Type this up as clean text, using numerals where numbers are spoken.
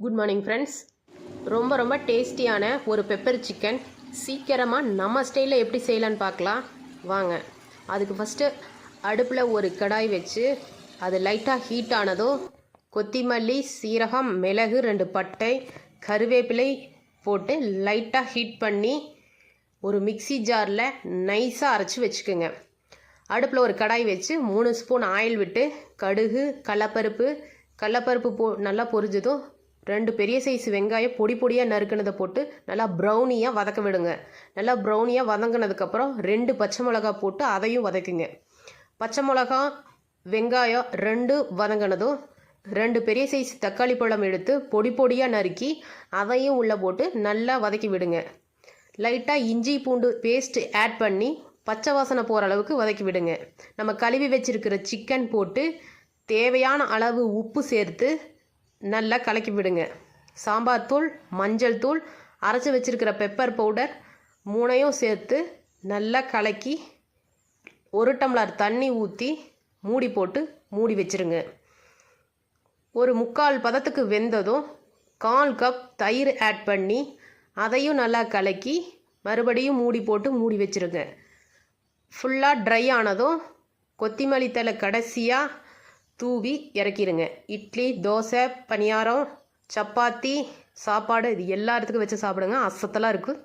Good morning friends. ரொம்ப டேஸ்டியான ஒரு பெப்பர் சிக்கன் சீக்கிரமாக நம்ம ஸ்டைலில் எப்படி செய்யலான்னு பார்க்கலாம் வாங்க. அதுக்கு ஃபஸ்ட்டு அடுப்பில் ஒரு கடாய் வச்சு அது லைட்டாக ஹீட் ஆனதும் கொத்தமல்லி, சீரகம், மிளகு, 2 பட்டை, கருவேப்பிலை போட்டு லைட்டாக ஹீட் பண்ணி ஒரு மிக்சி ஜாரில் நைஸாக அரைச்சி வச்சுக்கோங்க. அடுப்பில் ஒரு கடாய் வச்சு 3 ஸ்பூன் ஆயில் விட்டு கடுகு, கடலப்பருப்பு நல்லா பொரிஞ்சதும் 2 பெரிய சைஸ் வெங்காயம் பொடியாக நறுக்கினதை போட்டு நல்லா ப்ரௌனியாக வதக்க விடுங்க. நல்லா ப்ரௌனியாக வதங்கினதுக்கப்புறம் 2 பச்சை மிளகா போட்டு அதையும் வதக்குங்க. பச்சை மிளகா, வெங்காயம் 2 வதங்கினதும் 2 பெரிய சைஸ் தக்காளி பழம் எடுத்து பொடியாக நறுக்கி அதையும் உள்ளே போட்டு நல்லா வதக்கி விடுங்க. லைட்டாக இஞ்சி பூண்டு பேஸ்ட் ஆட் பண்ணி பச்சை வாசனை போகிற அளவுக்கு வதக்கி விடுங்க. நம்ம கழுவி வச்சுருக்கிற சிக்கன் போட்டு தேவையான அளவு உப்பு சேர்த்து நல்லா கலக்கி விடுங்க. சாம்பார் தூள், மஞ்சள் தூள், அரைச்சி வச்சுருக்கிற பெப்பர் பவுடர் 3ஐயும் சேர்த்து நல்லா கலக்கி 1 டம்ளர் தண்ணி ஊற்றி மூடி போட்டு மூடி வச்சுருங்க. ஒரு 3/4 பதத்துக்கு வெந்ததும் 1/4 கப் தயிர் ஆட் பண்ணி அதையும் நல்லா கலக்கி மறுபடியும் மூடி போட்டு மூடி வச்சுருங்க. ஃபுல்லாக ட்ரை ஆனதும் கொத்தமல்லி தழை கடைசியாக தூவி இறக்கிடுங்க. இட்லி, தோசை, பணியாரம், சப்பாத்தி, சாப்பாடு இது எல்லா இடத்துக்கும் வச்சு சாப்பிடுங்க. அசத்தலாக இருக்கும்.